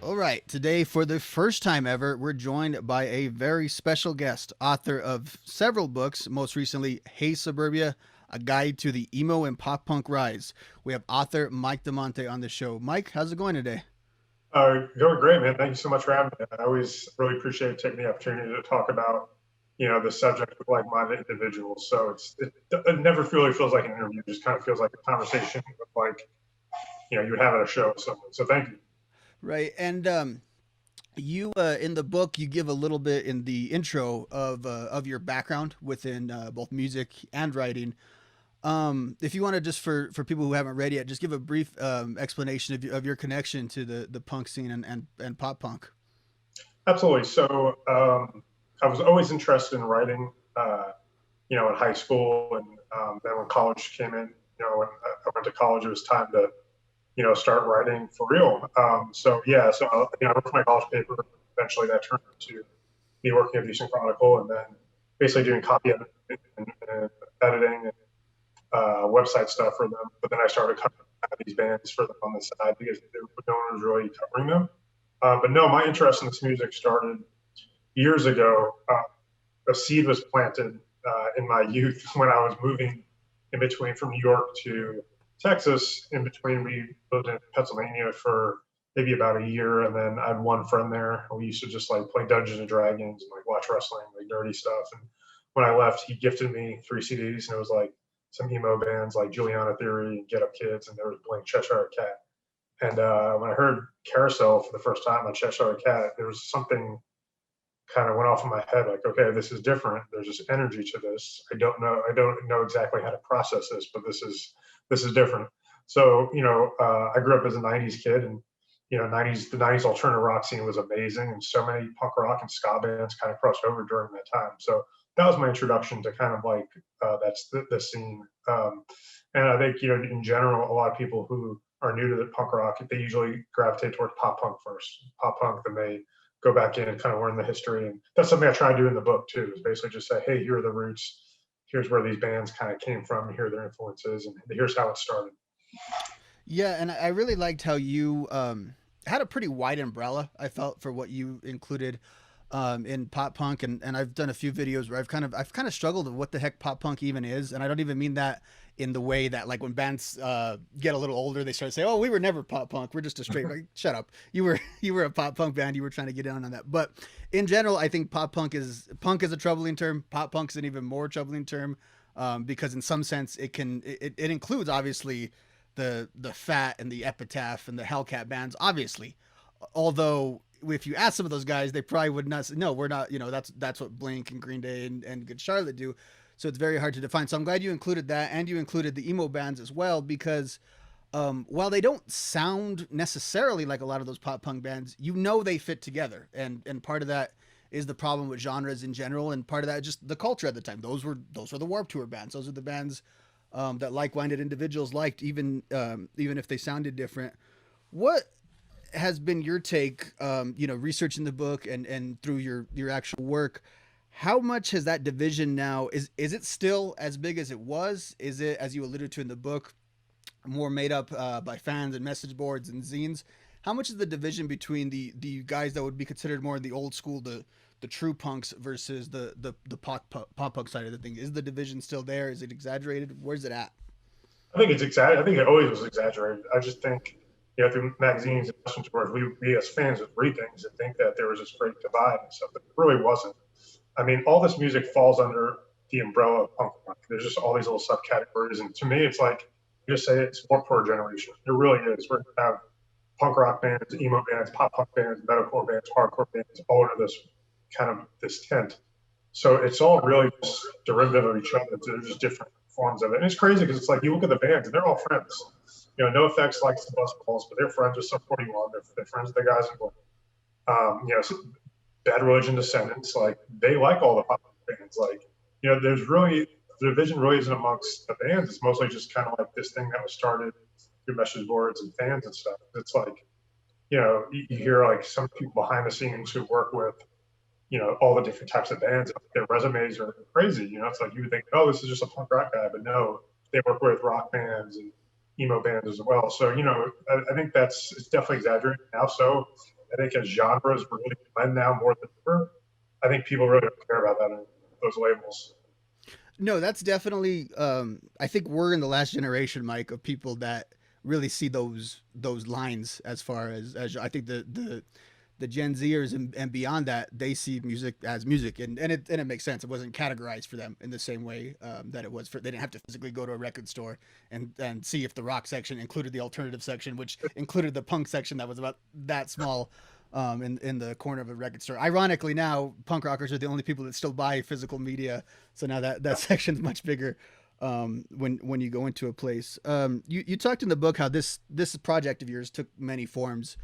All right, today for the first time ever, we're joined by a very special guest, author of several books, most recently Hey Suburbia, A Guide to the Emo and Pop Punk Rise. We have author Mike Damante on the show. Mike, how's it going today? Going great, man. Thank you so much for having me. I always really appreciate taking the opportunity to talk about, the subject with like-minded individuals. So it never really feels like an interview; it just kind of feels like a conversation with like, you would have at a show with someone. So thank you. Right, and you in the book you give a little bit in the intro of your background within both music and writing. If you want to just for people who haven't read yet, just give a brief explanation of your connection to the punk scene and pop punk. Absolutely. So I was always interested in writing, in high school, and then when college came in, when I went to college, it was time to start writing for real. So yeah, so I wrote my college paper. Eventually, that turned into me working at Houston Chronicle, and then basically doing copy and editing and website stuff for them. But then I started covering these bands for them on the side because no one was really covering them. But no, my interest in this music started years ago. A seed was planted in my youth when I was moving in between from New York to Texas. In between, we lived in Pennsylvania for maybe about a year, and then I had one friend there. We used to just like play Dungeons and Dragons and like watch wrestling, like nerdy stuff. And when I left, he gifted me 3 CDs, and it was like some emo bands like Juliana Theory and Get Up Kids, and there was Blink, Cheshire Cat. And when I heard Carousel for the first time on Cheshire Cat, there was something kind of went off in my head like, okay, this is different. There's just energy to this. I don't know exactly how to process this, but this is different. So I grew up as a '90s kid, and the '90s alternative rock scene was amazing, and so many punk rock and ska bands kind of crossed over during that time. So that was my introduction to kind of like that's the scene. And I think in general, a lot of people who are new to the punk rock, they usually gravitate towards pop punk first. Pop punk, then they go back in and kind of learn the history. And that's something I try to do in the book too, is basically just say, hey, here are the roots. Here's where these bands kind of came from. Here are their influences, and here's how it started. Yeah, and I really liked how you had a pretty wide umbrella. I felt for what you included in pop punk, and I've done a few videos where I've kind of struggled with what the heck pop punk even is, and I don't even mean that in the way that like when bands get a little older, they start to say, "Oh, we were never pop punk. We're just a straight." Like, shut up. You were a pop punk band. You were trying to get in on that. But in general, I think punk is a troubling term. Pop punk's an even more troubling term because in some sense it includes obviously the Fat and the Epitaph and the Hellcat bands, obviously. Although if you ask some of those guys, they probably would not say, no, we're not, that's what Blink and Green Day and Good Charlotte do. So it's very hard to define. So I'm glad you included that, and you included the emo bands as well, because while they don't sound necessarily like a lot of those pop punk bands, they fit together, and part of that is the problem with genres in general, and part of that is just the culture at the time. Those were the Warped Tour bands. Those are the bands that like-minded individuals liked, even if they sounded different. What has been your take, researching the book and through your actual work? How much has that division now? Is it still as big as it was? Is it, as you alluded to in the book, more made up by fans and message boards and zines? How much is the division between the guys that would be considered more in the old school, the true punks versus the pop punk side of the thing? Is the division still there? Is it exaggerated? Where's it at? I think it's exaggerated. I think it always was exaggerated. I just think, through magazines and message boards, we as fans would read things and think that there was this great divide and stuff, but it really wasn't. I mean, all this music falls under the umbrella of punk rock. There's just all these little subcategories, and to me, it's like you just say it's more per generation. It really is. We're gonna have punk rock bands, emo bands, pop punk bands, metalcore bands, hardcore bands, all under this tent. So it's all really just derivative of each other. They're just different forms of it. And it's crazy because it's like you look at the bands and they're all friends. No Effects likes the Bus Balls, but they're friends with Sum 41. They're friends with the guys in Blink. So Bad Religion, Descendants, like they like all the pop bands. Like, there's really the division really isn't amongst the bands. It's mostly just kind of like this thing that was started through message boards and fans and stuff. It's like, you hear like some people behind the scenes who work with all the different types of bands. Their resumes are crazy. It's like you would think, oh, this is just a punk rock guy, but no, they work with rock bands and emo bands as well. So, I think it's definitely exaggerated now. So I think as genres really blend now more than ever, I think people really don't care about that those labels. No, that's definitely. I think we're in the last generation, Mike, of people that really see those lines as far as I think the Gen Zers and beyond that, they see music as music, and it makes sense. It wasn't categorized for them in the same way that it was for. They didn't have to physically go to a record store and see if the rock section included the alternative section, which included the punk section that was about that small. In the corner of a record store. Ironically, now punk rockers are the only people that still buy physical media, so now that section's much bigger when you go into a place. You talked in the book how this project of yours took many forms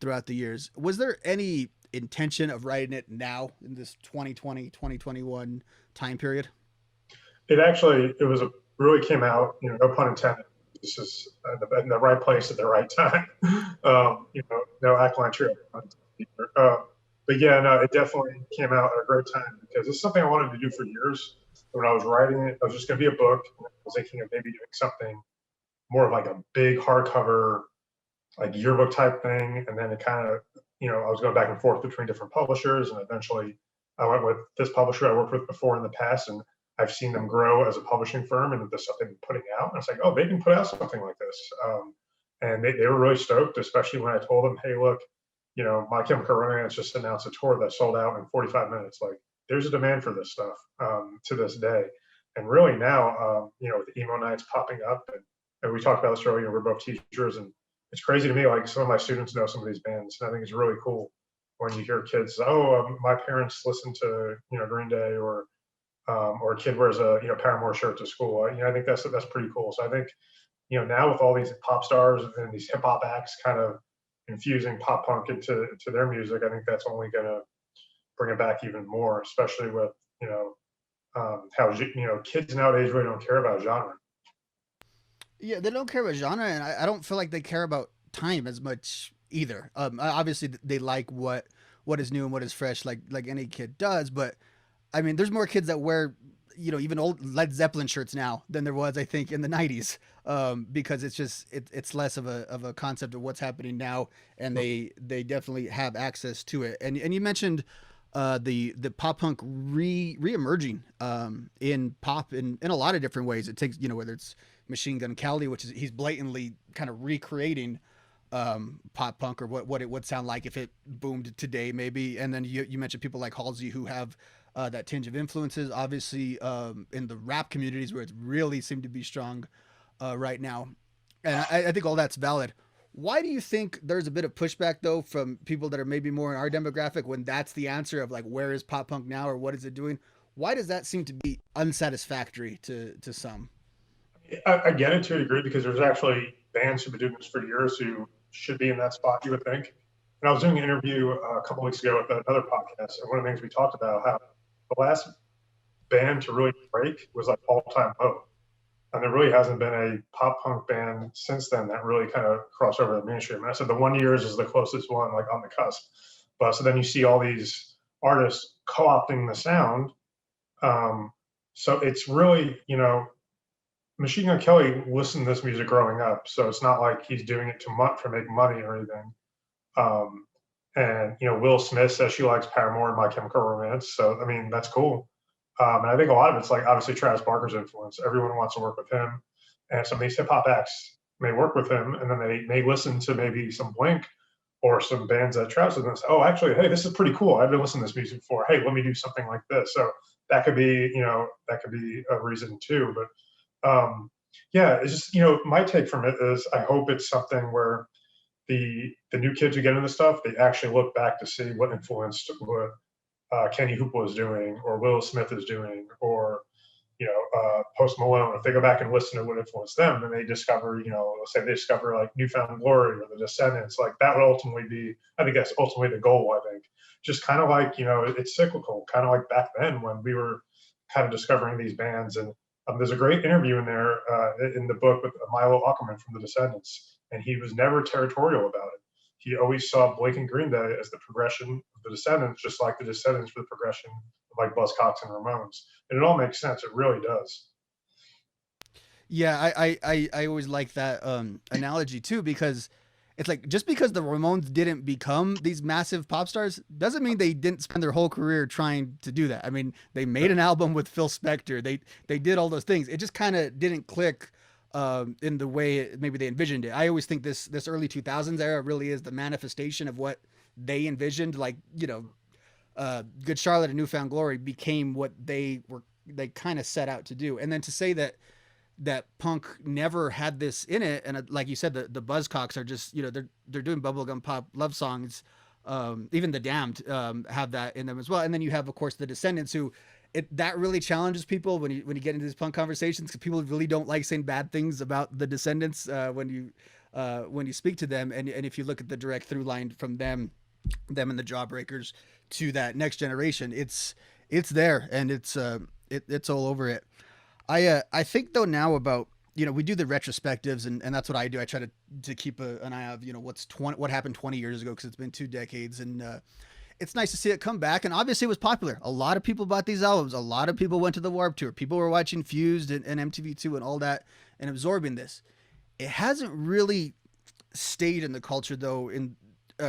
throughout the years. Was there any intention of writing it now in this 2020 2021 time period? It was a really came out, no pun intended. This is in the right place at the right time. No ackline trio. But yeah, no, it definitely came out at a great time because it's something I wanted to do for years. When I was writing it, it was just going to be a book. I was thinking of maybe doing something more of like a big hardcover, like yearbook type thing. And then it kind of, I was going back and forth between different publishers, and eventually I went with this publisher I worked with before in the past, and I've seen them grow as a publishing firm and the stuff they've been putting out. And it's like, oh, they can put out something like this. And they were really stoked, especially when I told them, hey, look, My Chemical Romance just announced a tour that sold out in 45 minutes. Like, there's a demand for this stuff to this day. And really now, with emo nights popping up, and we talked about this earlier, we're both teachers, and it's crazy to me. Like, some of my students know some of these bands, and I think it's really cool when you hear kids, oh, my parents listen to Green Day, or a kid wears a Paramore shirt to school. I think that's pretty cool. So I think now with all these pop stars and these hip hop acts kind of infusing pop punk into their music, I think that's only going to bring it back even more, especially with how kids nowadays really don't care about genre. Yeah, they don't care about genre, and I don't feel like they care about time as much either. Obviously, they like what is new and what is fresh, like any kid does. But I mean, there's more kids that wear, even old Led Zeppelin shirts now than there was, I think, in the '90s, because it's less of a concept of what's happening now, and they definitely have access to it. And you mentioned the pop punk re-emerging in pop in a lot of different ways. It takes whether it's Machine Gun Kelly, which is he's blatantly kind of recreating pop punk or what it would sound like if it boomed today, maybe. And then you mentioned people like Halsey who have that tinge of influences, obviously in the rap communities where it really seemed to be strong right now. And I think all that's valid. Why do you think there's a bit of pushback though from people that are maybe more in our demographic when that's the answer of like where is pop punk now or what is it doing? Why does that seem to be unsatisfactory to some? I get it to a degree because there's actually bands who've been doing this for years who should be in that spot, you would think. And I was doing an interview a couple weeks ago with another podcast, and one of the things we talked about how the last band to really break was like All Time Low, and there really hasn't been a pop punk band since then that really kind of crossed over the mainstream. And I said the 1 years is the closest one, like on the cusp. But so then you see all these artists co-opting the sound. Um, so it's really, Machine Gun Kelly listened to this music growing up, so it's not like he's doing it to make money or anything. Um, and Will Smith says she likes Paramore and My Chemical Romance, so I mean that's cool. And I think a lot of it's like obviously Travis Barker's influence. Everyone wants to work with him, and some of these hip hop acts may work with him, and then they may listen to maybe some Blink or some bands that Travis is and say, oh, actually, hey, this is pretty cool. I've been listening to this music before. Hey, let me do something like this. So that could be a reason too. But yeah, it's just my take from it is I hope it's something where the new kids who get into stuff, they actually look back to see what influenced what Kenny Hoople is doing, or Will Smith is doing, or Post Malone. If they go back and listen to what influenced them, then they discover, let's say they discover like Newfound Glory or the Descendants. Like that would ultimately be, I think that's ultimately the goal. I think just kind of like it's cyclical, kind of like back then when we were kind of discovering these bands. And there's a great interview in there in the book with Milo Ackerman from the Descendants, and he was never territorial about it. He always saw Blake and Green Day as the progression of the Descendants, just like the Descendants for the progression of like Buzzcocks and Ramones. And it all makes sense. It really does. Yeah, I always like that analogy too because it's like just because the Ramones didn't become these massive pop stars doesn't mean they didn't spend their whole career trying to do that. I mean, they made an album with Phil Spector. They did all those things. It just kind of didn't click in the way maybe they envisioned it. I always think this early 2000s era really is the manifestation of what they envisioned. Like, Good Charlotte and Newfound Glory became what they kind of set out to do. And then to say that punk never had this in it, and like you said, the Buzzcocks are just, they're doing bubblegum pop love songs. Even the Damned have that in them as well. And then you have, of course, the Descendants, who that really challenges people when you get into these punk conversations, because people really don't like saying bad things about the Descendants when you speak to them. And if you look at the direct through line from them and the Jawbreakers to that next generation, it's there, and it's all over it. I think though now about, we do the retrospectives, and that's what I do. I try to keep an eye out of, what happened 20 years ago, because it's been 2 decades, and it's nice to see it come back. And obviously it was popular. A lot of people bought these albums. A lot of people went to the Warped Tour. People were watching Fused and MTV2 and all that and absorbing this. It hasn't really stayed in the culture though, in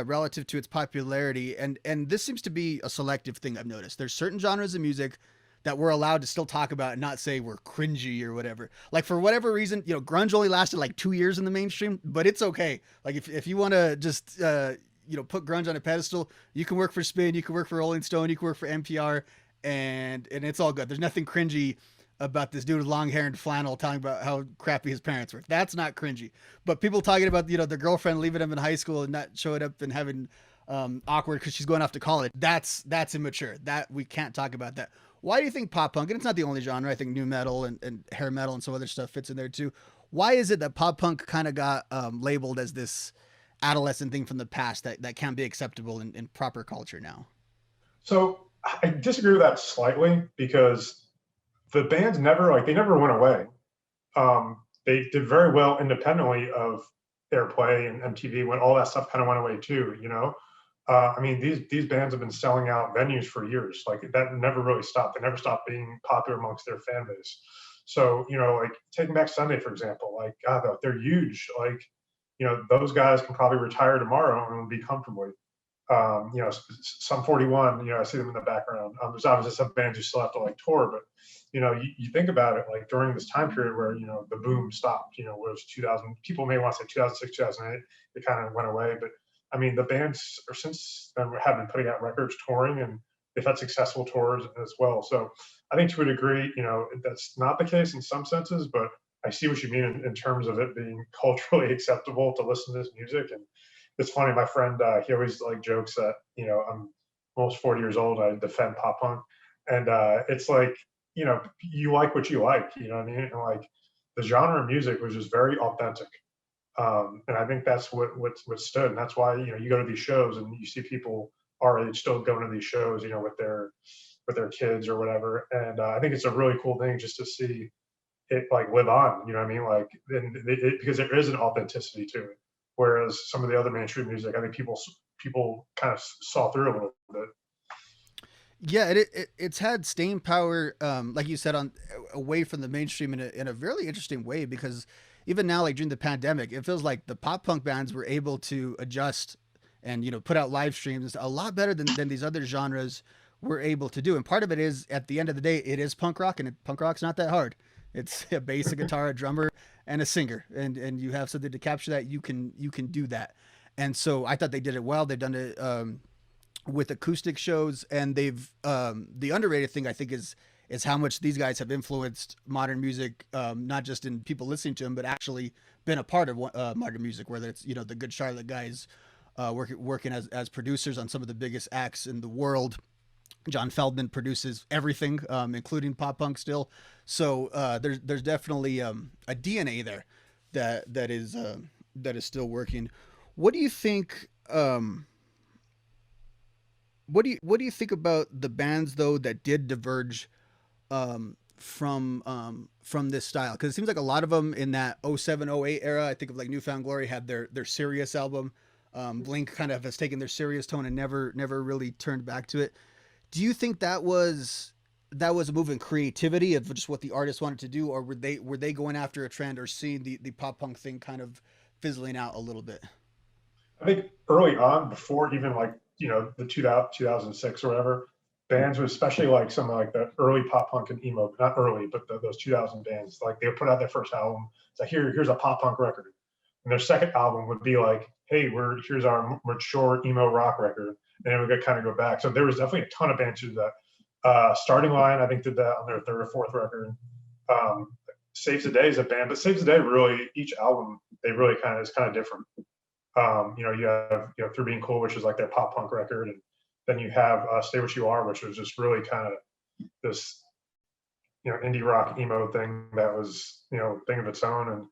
relative to its popularity, and this seems to be a selective thing I've noticed. There's certain genres of music that we're allowed to still talk about and not say we're cringy or whatever. Like, for whatever reason, grunge only lasted like 2 years in the mainstream, but it's okay. Like, if you want to just put grunge on a pedestal, you can work for Spin, you can work for Rolling Stone, you can work for NPR, and it's all good. There's nothing cringy about this dude with long hair and flannel telling about how crappy his parents were. That's not cringy. But people talking about, their girlfriend leaving them in high school and not showing up and having awkward because she's going off to college, that's immature. That we can't talk about that. Why do you think pop punk, and it's not the only genre, I think new metal and hair metal and some other stuff fits in there too. Why is it that pop punk kind of got labeled as this adolescent thing from the past that can be acceptable in proper culture now? So I disagree with that slightly, because the bands they never went away. They did very well independently of Airplay and MTV when all that stuff kind of went away too. I mean, these bands have been selling out venues for years. Like, that never really stopped. They never stopped being popular amongst their fan base. So, like Taking Back Sunday, for example, like, God, they're huge. Like, those guys can probably retire tomorrow and be comfortably. Some 41, I see them in the background. There's obviously some bands who still have to like tour, but you think about it, like during this time period where the boom stopped, where it was 2000, people may want to say 2006, 2008, it kind of went away. But I mean, the bands are since then have been putting out records, touring, and they've had successful tours as well. So I think to a degree, that's not the case in some senses, but I see what you mean in terms of it being culturally acceptable to listen to this music. And it's funny, my friend, he always like jokes that, I'm almost 40 years old, I defend pop punk. And it's like, you like what you like, you know what I mean? And like, the genre of music was just very authentic. And I think that's what stood. And that's why, you go to these shows and you see people our age still going to these shows, with their kids or whatever. And I think it's a really cool thing just to see it like live on, you know what I mean? Like, because there is an authenticity to it. Whereas some of the other mainstream music, I think people kind of saw through a little bit. Yeah, it's had staying power, like you said, on away from the mainstream in a really interesting way, because even now, like during the pandemic, it feels like the pop punk bands were able to adjust and put out live streams a lot better than these other genres were able to do. And part of it is, at the end of the day, it is punk rock, and punk rock's not that hard. It's a bass, a guitar, a drummer, and a singer, and you have something to capture that. You can do that. And so I thought they did it well. They've done it with acoustic shows, and they've the underrated thing I think is how much these guys have influenced modern music, not just in people listening to them, but actually been a part of modern music. Whether it's the Good Charlotte guys working as producers on some of the biggest acts in the world. John Feldman produces everything, including pop punk still. So there's definitely a DNA there that is still working. What do you think? What do you think about the bands though that did diverge from this style? Because it seems like a lot of them in that '07, '08 era. I think of like Newfound Glory had their serious album. Blink kind of has taken their serious tone and never really turned back to it. Do you think that was a move in creativity of just what the artist wanted to do, or were they going after a trend or seeing the pop punk thing kind of fizzling out a little bit? I think early on, before even like the 2006 or whatever, bands, especially like some of like the early pop punk and emo, not early, but those 2000 bands, like they would put out their first album. It's like here's a pop punk record, and their second album would be like, hey, here's our mature emo rock record, and then we could kind of go back. So there was definitely a ton of bands who did that. Starting Line, I think, did that on their third or fourth record. Um, Saves the Day is a band, but Saves the Day really each album they really kind of is kind of different. You have Through Being Cool, which is like their pop punk record, and then you have Stay What You Are, which was just really kind of this indie rock emo thing that was thing of its own.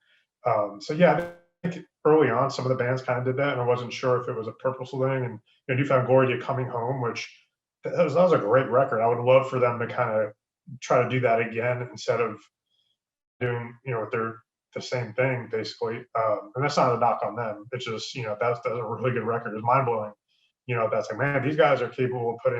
And so yeah, I think early on some of the bands kind of did that, and I wasn't sure if it was a purposeful thing. And Newfound Glory did Coming Home, which that was a great record. I would love for them to kind of try to do that again instead of doing with their the same thing basically. And that's not a knock on them. It's just that's a really good record. It's mind blowing. That's like, man, these guys are capable of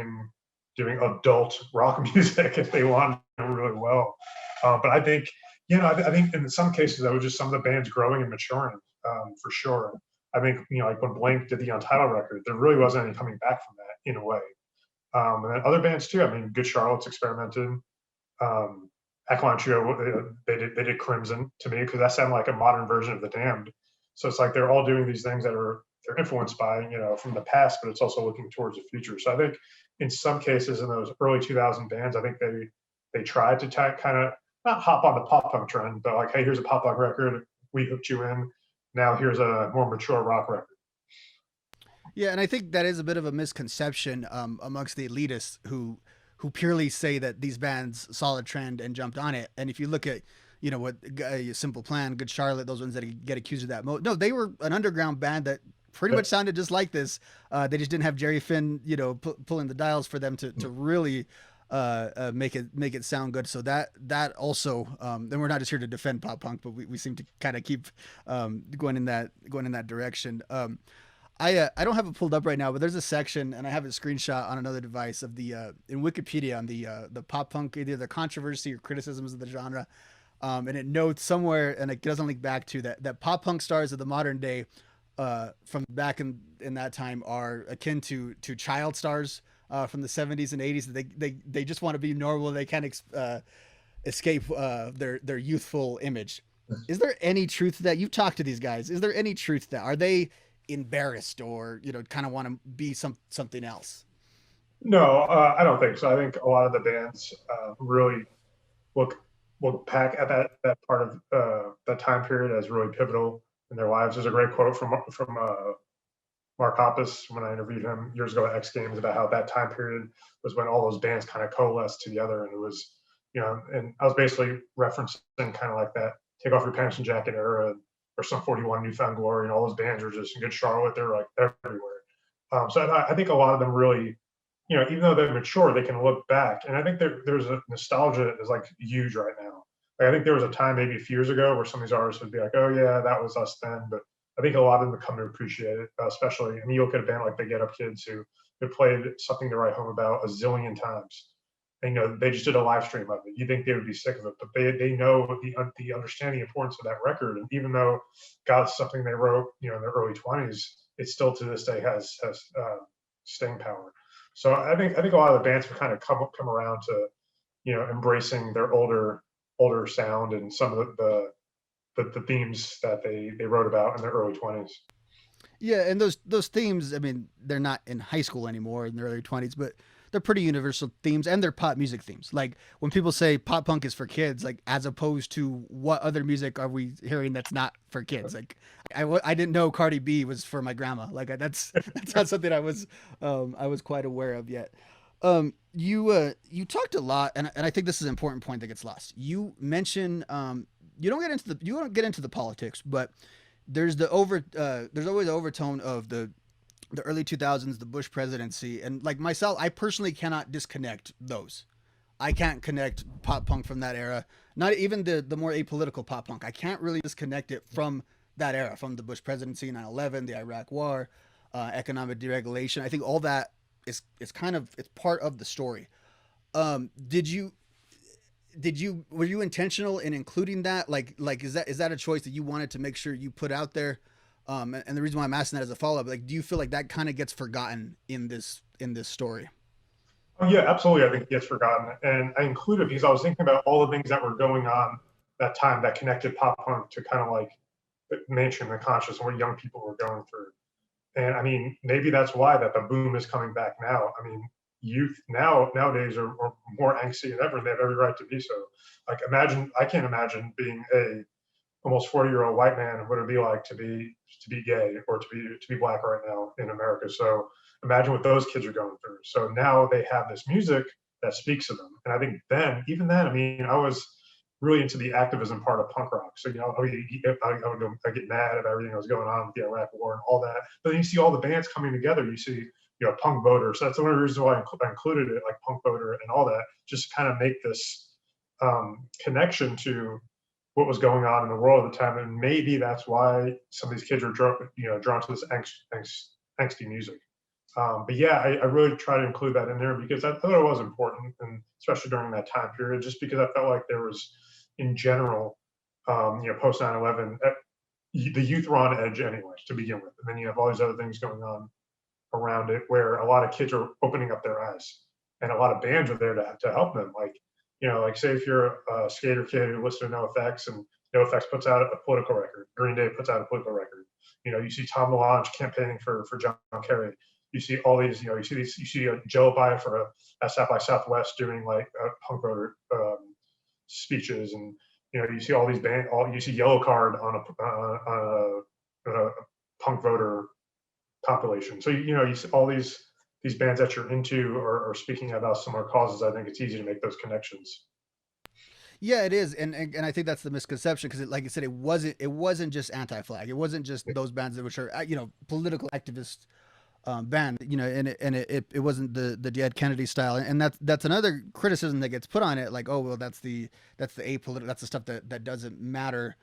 doing adult rock music if they want to really well. But I think I think in some cases that was just some of the bands growing and maturing, for sure. I think like when Blink did the Untitled record, there really wasn't any coming back from that in a way. And then other bands too. I mean, Good Charlotte's experimented. Um, Echo Trio, they did Crimson to me because that sounded like a modern version of The Damned. So it's like they're all doing these things that they're influenced by from the past, but it's also looking towards the future. So I think in some cases in those early 2000 bands, I think they tried to kind of not hop on the pop punk trend, but like, hey, here's a pop punk record, we hooked you in. Now here's a more mature rock record. Yeah, and I think that is a bit of a misconception amongst the elitists who purely say that these bands saw a trend and jumped on it. And if you look at what Simple Plan, Good Charlotte, those ones that get accused of that, no, they were an underground band that pretty much sounded just like this. They just didn't have Jerry Finn, pulling the dials for them to really make it sound good. So that also, then we're not just here to defend pop punk, but we seem to kind of keep going in that direction. I don't have it pulled up right now, but there's a section, and I have a screenshot on another device of the in Wikipedia on the pop punk, either the controversy or criticisms of the genre, and it notes somewhere, and it doesn't link back to that pop punk stars of the modern day, from back in that time, are akin to child stars from the 70s and 80s. They just want to be normal. They can't escape their youthful image. Is there any truth to that? You've talked to these guys. Is there any truth to that? Are they embarrassed or kind of want to be something else? No, I don't think so. I think a lot of the bands really look look back at that part of that time period as really pivotal in their lives. There's a great quote from Mark Hoppus when I interviewed him years ago at X Games about how that time period was when all those bands kind of coalesced together, and it was and I was basically referencing kind of like that Take Off Your Pants and Jacket era, or some 41 Newfound Glory, and all those bands were just in Good Charlotte. They're like everywhere. So I think a lot of them really even though they're mature, they can look back. And I think there's a nostalgia that is like huge right now. Like I think there was a time maybe a few years ago where some of these artists would be like, oh yeah, that was us then. But I think a lot of them have come to appreciate it, especially. I mean, you look at a band like the Get Up Kids who played Something to Write Home About a zillion times. And, they just did a live stream of it. You think they would be sick of it, but they know the understanding the importance of that record. And even though God's something they wrote, in their early 20s, it still to this day has staying power. So I think a lot of the bands have kind of come around to embracing their older sound and some of the themes that they wrote about in their early 20s. Yeah, and those themes, I mean, they're not in high school anymore in their early 20s, but they're pretty universal themes, and they're pop music themes. Like when people say pop punk is for kids, like as opposed to what other music are we hearing that's not for kids? Like I didn't know Cardi B was for my grandma. Like that's not something I was quite aware of yet. You talked a lot, and I think this is an important point that gets lost. You mentioned you don't get into the politics, but there's always an overtone of the early 2000s, the Bush presidency, and like myself, I personally cannot disconnect those. I can't connect pop punk from that era. Not even the more apolitical pop punk. I can't really disconnect it from that era, from the Bush presidency, 9/11, the Iraq War, economic deregulation. I think all that is kind of it's part of the story. Did you were you intentional in including that? Like is that a choice that you wanted to make sure you put out there? And the reason why I'm asking that as a follow up, like, do you feel like that kind of gets forgotten in this story? Oh yeah, absolutely. I think it gets forgotten, and I included because I was thinking about all the things that were going on that time that connected pop punk to kind of like the mainstream, the conscious, and what young people were going through. And I mean, maybe that's why that the boom is coming back now. I mean, youth nowadays are more angsty than ever, and they have every right to be so. Like, imagine I can't imagine being a almost 40-year-old white man what it'd be like to be gay or to be black right now in America. So imagine what those kids are going through. So now they have this music that speaks to them. And I think then, even then, I mean, I was really into the activism part of punk rock. So, you know, I get mad at everything that was going on with the Iraq war and all that. But then you see all the bands coming together. You see, you know, Punk Voter. So that's one of the reasons why I included it, like Punk Voter and all that, just to kind of make this connection to what was going on in the world at the time, and maybe that's why some of these kids are drawn to this angsty music. But yeah, I really try to include that in there because I thought it was important, and especially during that time period, just because I felt like there was, in general, post 9/11, the youth were on edge anyway to begin with, and then you have all these other things going on around it where a lot of kids are opening up their eyes, and a lot of bands are there to help them. Like, you know, like say if you're a skater kid who listens to NoFX and NoFX puts out a political record, Green Day puts out a political record. You know, you see Tom DeLonge campaigning for John Kerry. You see all these, you know, you see Joe Biden for a South by Southwest doing like punk road speeches, and you know, you see all these you see Yellow Card on a punk voter compilation. So you know, you see all these bands that you're into are speaking about similar causes. I think it's easy to make those connections. Yeah, it is, and I think that's the misconception because, like I said, it wasn't just anti-flag. It wasn't just those bands that which are political activist band. And it wasn't the Dead Kennedy style, and that's another criticism that gets put on it. Like, oh well, that's the apolitical, that's the stuff that doesn't matter,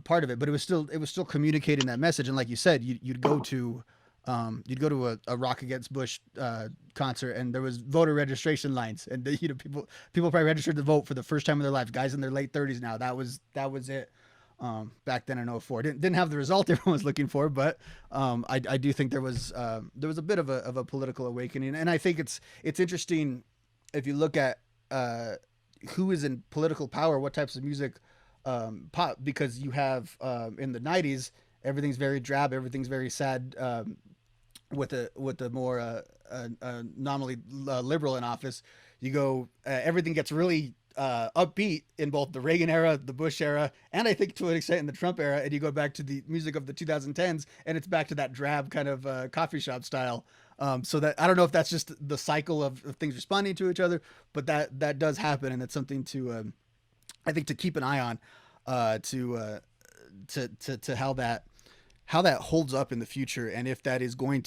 part of it. But it was still communicating that message. And like you said, you'd go to a Rock Against Bush concert, and there was voter registration lines, and people probably registered to vote for the first time in their life. Guys in their late 30s now. That was it. Back then in '04, didn't have the result everyone was looking for, but I do think there was a bit of a political awakening, and I think it's interesting if you look at who is in political power, what types of music pop, because you have in the '90s everything's very drab, everything's very sad, with a more nominally liberal in office. You go, everything gets really upbeat in both the Reagan era, the Bush era, and I think to an extent in the Trump era. And you go back to the music of the 2010s, and it's back to that drab kind of coffee shop style. So that I don't know if that's just the cycle of things responding to each other, but that does happen, and it's something to I think to keep an eye on, to how that holds up in the future, and if that is going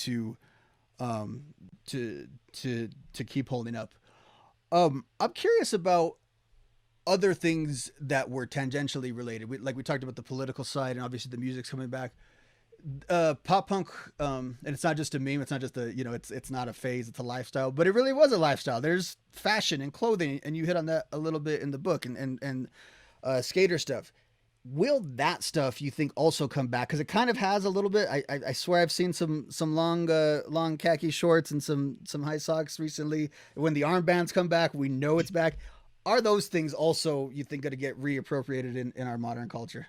um, to keep holding up. I'm curious about other things that were tangentially related. Like we talked about the political side, and obviously the music's coming back. Pop punk, and it's not just a meme. It's not just it's not a phase. It's a lifestyle, but it really was a lifestyle. There's fashion and clothing, and you hit on that a little bit in the book, and skater stuff. Will that stuff you think also come back? Because it kind of has a little bit. I swear I've seen some long khaki shorts and some high socks recently. When the armbands come back, we know it's back. Are those things also you think going to get reappropriated in our modern culture?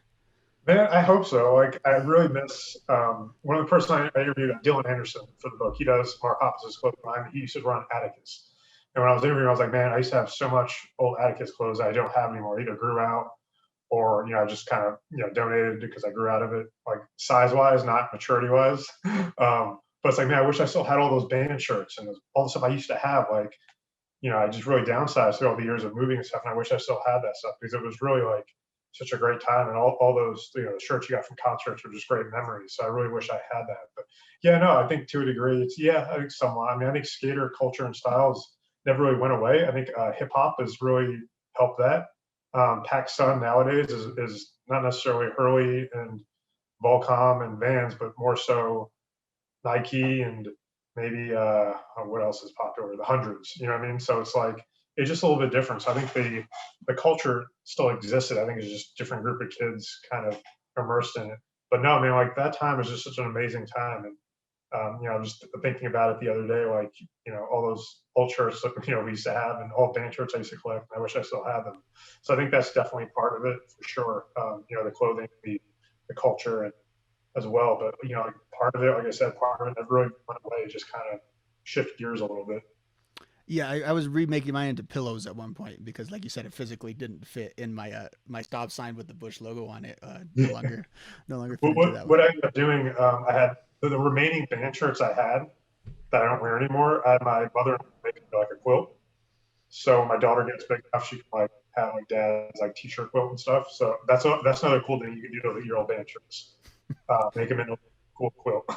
Man, I hope so. Like, I really miss one of the person I interviewed, Dylan Anderson, for the book. He does Mark Hoppus's clothing line. He used to run Atticus. And when I was interviewing, I was like, man, I used to have so much old Atticus clothes I don't have anymore. Either grew out or, I just kind of, donated because I grew out of it, like size wise, not maturity wise. But it's like, man, I wish I still had all those band shirts and all the stuff I used to have. Like, I just really downsized through all the years of moving and stuff. And I wish I still had that stuff because it was really like such a great time. And all those, the shirts you got from concerts were just great memories. So I really wish I had that. But yeah, no, I think to a degree, I think somewhat. I mean, I think skater culture and styles never really went away. I think hip hop has really helped that. Pac Sun nowadays is not necessarily Hurley and Volcom and Vans, but more so Nike and maybe what else is popular? The hundreds. You know what I mean? So it's like it's just a little bit different. So I think the culture still existed. I think it's just a different group of kids kind of immersed in it. but no, I mean, like that time was just such an amazing time. And you know, just thinking about it the other day, like, you know, all those old shirts that, you know, we used to have and all band shirts I used to collect. I wish I still had them. So I think that's definitely part of it for sure. You know, the clothing, the culture, and as well. But, you know, like part of it, like I said, part of it never really went away. Just kind of shift gears a little bit. Yeah, I was remaking mine into pillows at one point because, like you said, it physically didn't fit in my my stop sign with the Bush logo on it. No longer What, fit into what, that what one. I ended up doing, I had the remaining band shirts I had that I don't wear anymore. I had my mother make like a quilt. So when my daughter gets big enough, she can like have like dad's like t-shirt quilt and stuff. So that's another cool thing you can do with your old band shirts. Make them into a cool quilt.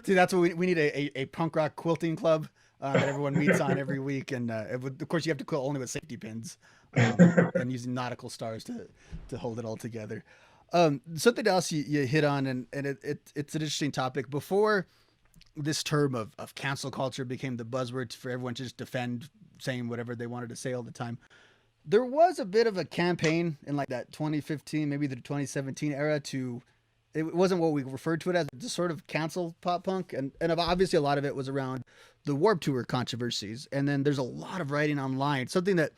See, that's what we need a punk rock quilting club that everyone meets on every week, and of course you have to quilt only with safety pins and using nautical stars to hold it all together. Something else you hit on, and it's an interesting topic. Before this term of cancel culture became the buzzword for everyone to just defend saying whatever they wanted to say all the time, there was a bit of a campaign in like that 2015, maybe the 2017 era to it wasn't what we referred to it as, just sort of cancel pop punk, and obviously a lot of it was around the Warp Tour controversies, and then there's a lot of writing online, something that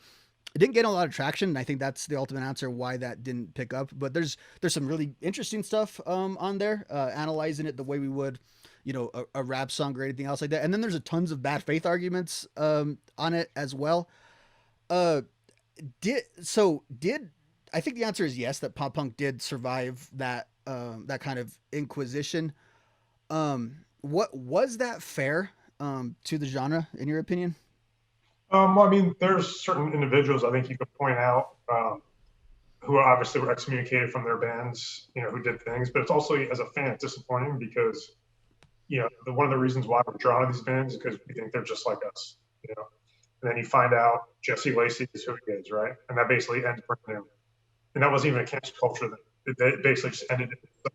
it didn't get a lot of traction, and I think that's the ultimate answer why that didn't pick up. But there's some really interesting stuff on there, analyzing it the way we would, you know, a rap song or anything else like that. And then there's a tons of bad faith arguments on it as well. Uh, did I think the answer is yes, that pop punk did survive that kind of inquisition. What was that fair to the genre in your opinion? Well, I mean, there's certain individuals I think you could point out who obviously were excommunicated from their bands, you know, who did things. But it's also as a fan, it's disappointing because you know one of the reasons why we're drawn to these bands is because we think they're just like us, you know. And then you find out Jesse Lacey is who he is, right? And that basically ends for him. And that wasn't even a cancel culture. That basically just ended it.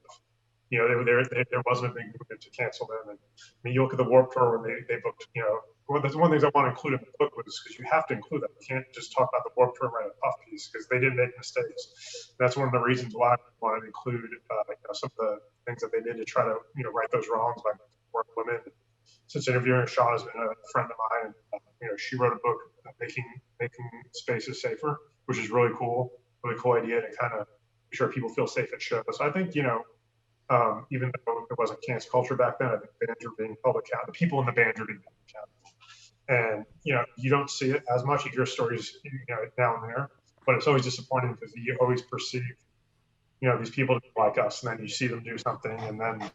You know, there wasn't a big movement to cancel them. And I mean, you look at the Warped Tour when they booked, you know, well, that's one of the things I want to include in the book was because you have to include that. You can't just talk about the Warped Tour and write a puff piece because they didn't make mistakes. And that's one of the reasons why I wanted to include you know, some of the things that they did to try to, you know, right those wrongs by work women. Since interviewing Sean has been a friend of mine, and you know, she wrote a book making spaces safer, which is really cool idea to kind of make sure people feel safe at shows. So I think you know even though there wasn't cancel culture back then, I think bands were being public accountable. The people in the band are being public accountable. And, you know, you don't see it as much. You hear stories, you know, now and there, but it's always disappointing because you always perceive, you know, these people like us, and then you see them do something, and then,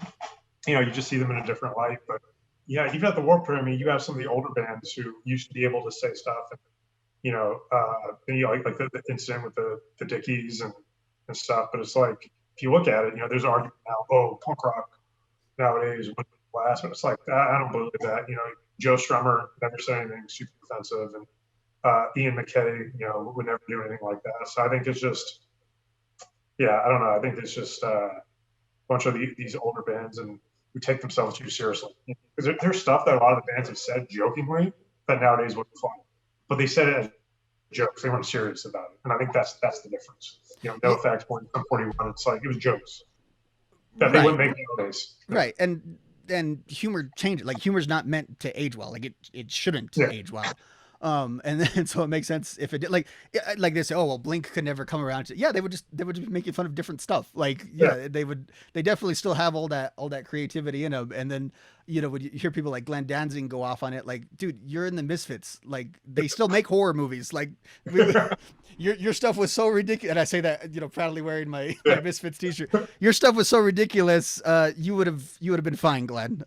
you know, you just see them in a different light. But yeah, even at the Warped Tour, I mean, you have some of the older bands who used to be able to say stuff, and you know, like the incident with the Dickies and stuff. But it's like, if you look at it, you know, there's an argument now, oh, punk rock nowadays would last. But it's like, I don't believe that. You know, Joe Strummer never said anything super offensive, and Ian McKay, you know, would never do anything like that. So I think it's just, yeah, I don't know. I think it's just a bunch of these older bands and who take themselves too seriously. Because there's stuff that a lot of the bands have said jokingly that nowadays wouldn't fly. But they said it as jokes. They weren't serious about it. And I think that's the difference. You know, no Yeah, effects, 41, it's like, it was jokes that they right, wouldn't make nowadays. Yeah. right, and humor changes. Like humor's not meant to age well. Like it shouldn't Yeah. age well. And then so it makes sense if it did. Like they say, oh well, Blink could never come around to. Yeah, they would just be making fun of different stuff. Like Yeah. yeah, they definitely still have all that creativity in them. And then you know when you hear people like Glenn Danzig go off on it, like dude, you're in the Misfits. Like they still make horror movies. Like we, your stuff was so ridiculous. And I say that, you know, proudly wearing my Yeah. Misfits t-shirt. Your stuff was so ridiculous. You would have been fine, Glenn.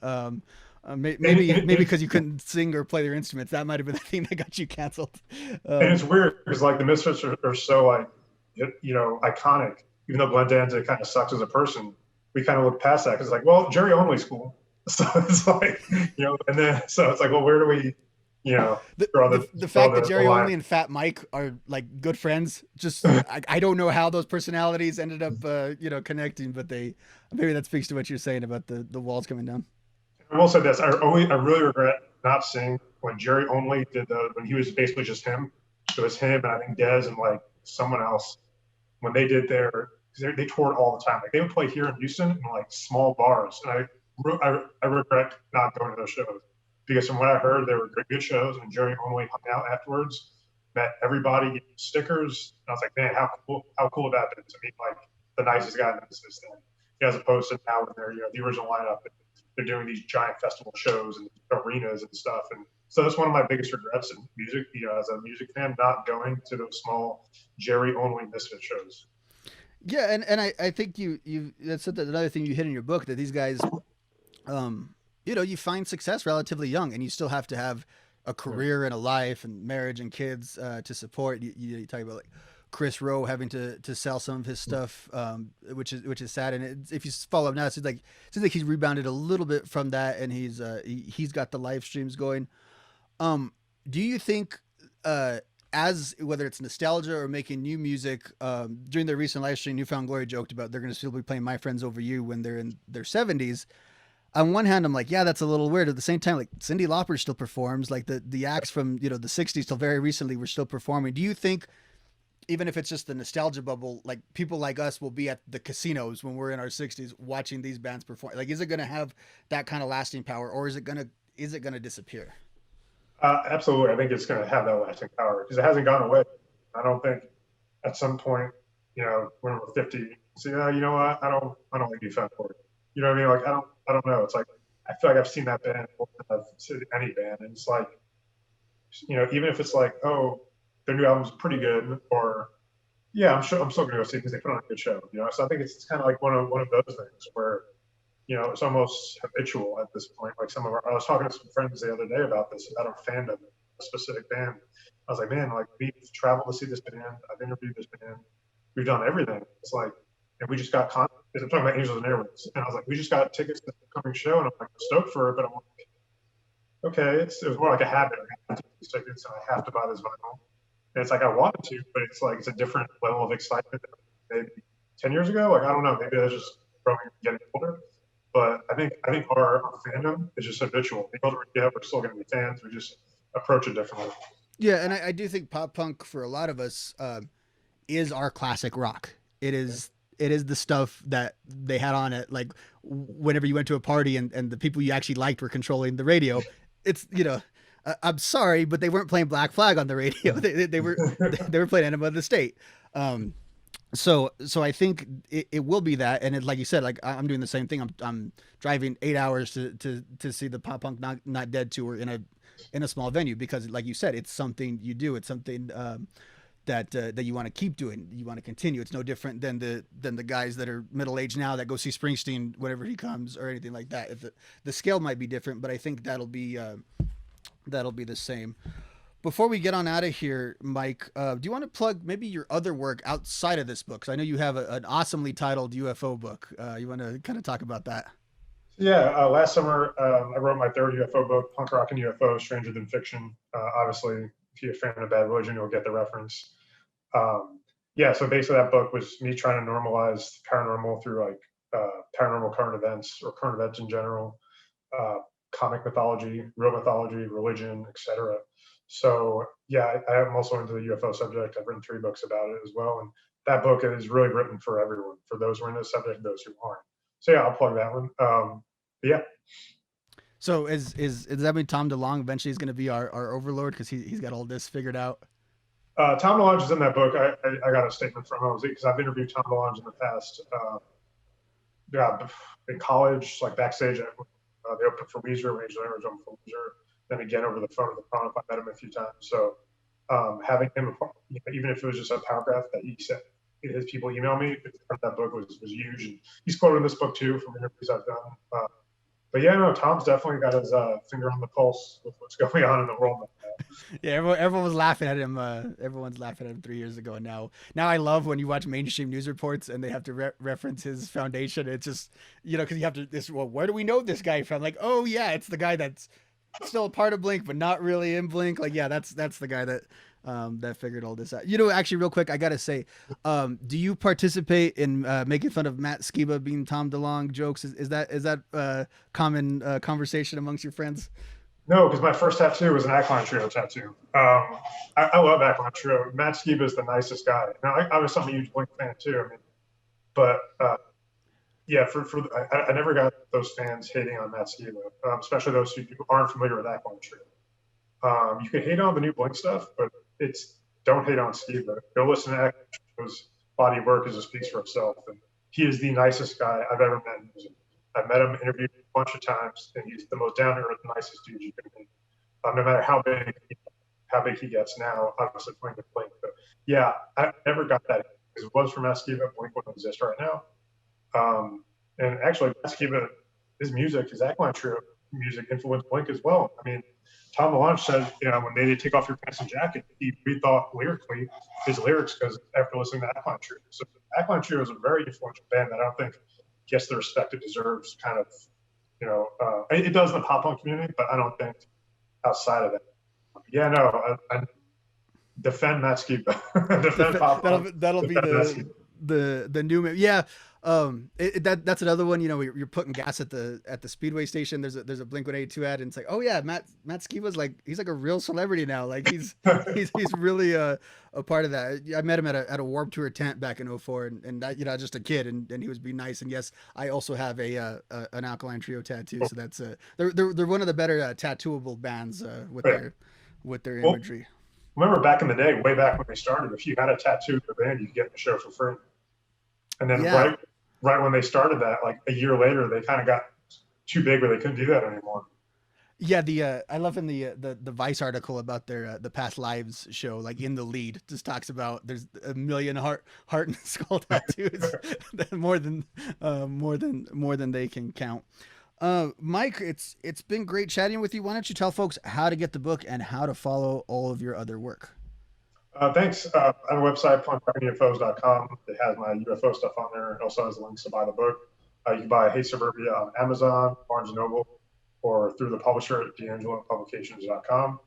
Maybe because you couldn't sing or play their instruments. That might have been the thing that got you canceled. And it's Um, weird because like the Misfits are so like, you know, iconic. Even though Glenn Danzig kind of sucks as a person, we kind of look past that because like, well, Jerry Only's cool. So it's like, you know, and then so it's like, well, where do we, you know, the draw fact that the Jerry line? Only and Fat Mike are like good friends, just I don't know how those personalities ended up you know connecting, but they maybe that speaks to what you're saying about the walls coming down. I will say this: I really regret not seeing when Jerry Only did when he was basically just him. It was him and I think Dez and like someone else when they did their because they toured all the time. Like they would play here in Houston in like small bars, and I regret not going to those shows because from what I heard, they were good shows, and Jerry only hung out afterwards, met everybody, gave stickers. And I was like, man, how cool would that been to meet like the nicest guy in the business then, as opposed to now when they're the original lineup. They're doing these giant festival shows and arenas and stuff. And so that's one of my biggest regrets in music, as a music fan, not going to those small Jerry only Misfit shows. Yeah, and I think you that's another thing you hit in your book, that these guys, you find success relatively young, and you still have to have a career and a life and marriage and kids to support. You talk about like Chris Rowe having to sell some of his stuff, which is sad. And if you follow up now, it seems like he's rebounded a little bit from that, and he's got the live streams going. Do you think, as whether it's nostalgia or making new music, during their recent live stream, New Found Glory joked about they're going to still be playing My Friends Over You when they're in their 70s. On one hand, I'm like, yeah, that's a little weird. At the same time, like Cyndi Lauper still performs. Like the acts from the 60s till very recently were still performing. Do you think, even if it's just the nostalgia bubble, like people like us will be at the casinos when we're in our 60s watching these bands perform? Like, is it going to have that kind of lasting power, or is it going to disappear? Absolutely, I think it's going to have that lasting power because it hasn't gone away. I don't think at some point, when we're 50, say, oh, you know what, I don't like New Found Glory. You know what I mean? Like I don't know. It's like I feel like I've seen that band more than I've seen any band, and it's like, even if it's like, oh, their new album's pretty good, or yeah, I'm still gonna go see it because they put on a good show. So I think it's kind of like one of those things where it's almost habitual at this point. Like I was talking to some friends the other day about this, about our fandom of a specific band. I was like, man, like we've traveled to see this band. I've interviewed this band. We've done everything. It's like, and we just got I'm talking about Angels and Airwaves, and I was like, we just got tickets to the coming show, and I'm like stoked for it, but I'm like, okay, it was more like a habit. I have to get these tickets, and I have to buy this vinyl. And it's like I wanted to, but it's like it's a different level of excitement than maybe 10 years ago. Like I don't know, maybe that's just growing and getting older. But I think our fandom is just habitual. The older we get, we're still going to be fans. We just approach it differently. Yeah, and I do think pop punk for a lot of us is our classic rock. It is the stuff that they had on it, like whenever you went to a party and the people you actually liked were controlling the radio. It's I'm sorry, but they weren't playing Black Flag on the radio. They were playing Enema of the State. So I think it will be that, and like you said, like I'm doing the same thing. I'm driving 8 hours to see the Pop Punk Not Dead tour in a small venue because, like you said, it's something you do. It's something that you want to keep doing. You want to continue. It's no different than the guys that are middle aged now that go see Springsteen whenever he comes or anything like that. If the scale might be different, but I think that'll be the same. Before we get on out of here, Mike, do you want to plug maybe your other work outside of this book? Because I know you have an awesomely titled UFO book. You want to kind of talk about that? Yeah, last summer I wrote my third UFO book, Punk Rock and UFO, Stranger Than Fiction. Obviously, if you're a fan of Bad Religion, you'll get the reference. Yeah, so basically that book was me trying to normalize paranormal through like paranormal current events or current events in general, comic mythology, real mythology, religion, etc. So yeah, I am also into the UFO subject. I've written 3 books about it as well, and that book is really written for everyone, for those who are into the subject and those who aren't. So yeah, I'll plug that one. But yeah. So is that mean Tom DeLonge eventually is going to be our overlord because he's got all this figured out? Tom DeLonge is in that book. I got a statement from him because I've interviewed Tom DeLonge in the past. Yeah, in college, like backstage, they opened for Weezer, when Angel opened for Weezer. Then again over the phone at the prom, I met him a few times. So having him, even if it was just a paragraph that he said, his people email me, that book was huge. And he's quoted in this book too from interviews I've done. But yeah, no, Tom's definitely got his finger on the pulse with what's going on in the world. Yeah, everyone was laughing at him. Everyone's laughing at him 3 years ago, and now I love when you watch mainstream news reports and they have to reference his foundation. It's just because you have to. Well, where do we know this guy from? Like, oh yeah, it's the guy that's still a part of Blink, but not really in Blink. Like, yeah, that's the guy that figured all this out. Actually, real quick, I gotta say, do you participate in making fun of Matt Skiba being Tom DeLonge jokes? Is that common conversation amongst your friends? No, because my first tattoo was an Ackline Trio tattoo. I love Ackline Trio. Matt Skiba is the nicest guy. Now, I was a huge Blink fan too. I mean, But yeah, I never got those fans hating on Matt Skiba, especially those who aren't familiar with Ackline Trio. You can hate on the new Blink stuff, but it's don't hate on Skiba. Go listen to Ackline Trio's body of work as it speaks for itself. And he is the nicest guy I've ever met in music. I've met him, interviewed him a bunch of times, and he's the most down to earth, nicest dude you can meet. No matter how big he gets now, obviously playing with Blink. But yeah, I never got that because it was from Skiba. Blink wouldn't exist right now. And actually, Skiba, his music, his Ackline Trio music influenced Blink as well. I mean, Tom DeLonge said, when they did Take Off Your Pants and Jacket, he rethought lyrically his lyrics because after listening to Ackline Trio. So Ackline Trio is a very influential band that I don't think gets the respect it deserves. Kind of, it does in the pop punk community, but I don't think outside of that. Yeah, no, I defend Matt Skiba. Defend pop punk. That'll be the new yeah. That's another one. You're putting gas at the Speedway station. There's a Blink-182 ad, and it's like, oh yeah, Matt Skiba's he's like a real celebrity now. Like he's really a part of that. I met him at a Warped Tour tent back in 04, and just a kid, and he was being nice. And yes, I also have an Ackline Trio tattoo. So that's they're one of the better tattooable bands with their imagery. Remember back in the day, way back when they started, if you had a tattoo of the band, you could get the show for free. And then right when they started that, like a year later, they kind of got too big where they couldn't do that anymore. Yeah, I love in the Vice article about their the Past Lives show, like in the lead, just talks about there's a million heart and skull tattoos, more than they can count. Mike, it's been great chatting with you. Why don't you tell folks how to get the book and how to follow all of your other work? Thanks. I have a website, punkufos.com. It has my UFO stuff on there. It also has links to buy the book. You can buy Hey Suburbia on Amazon, Barnes & Noble, or through the publisher at d'angelopublications.com.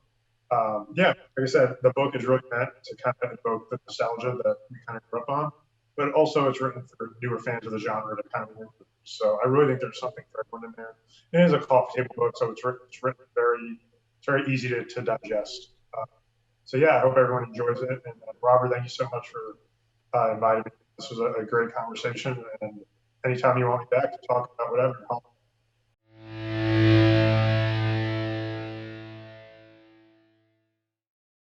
Like I said, the book is really meant to kind of evoke the nostalgia that we kind of grew up on, but also it's written for newer fans of the genre to kind of work with. So I really think there's something for everyone in there. It is a coffee table book, so it's written very easy to digest. I hope everyone enjoys it. And Robert, thank you so much for inviting me. This was a great conversation. And anytime you want me back to talk about whatever,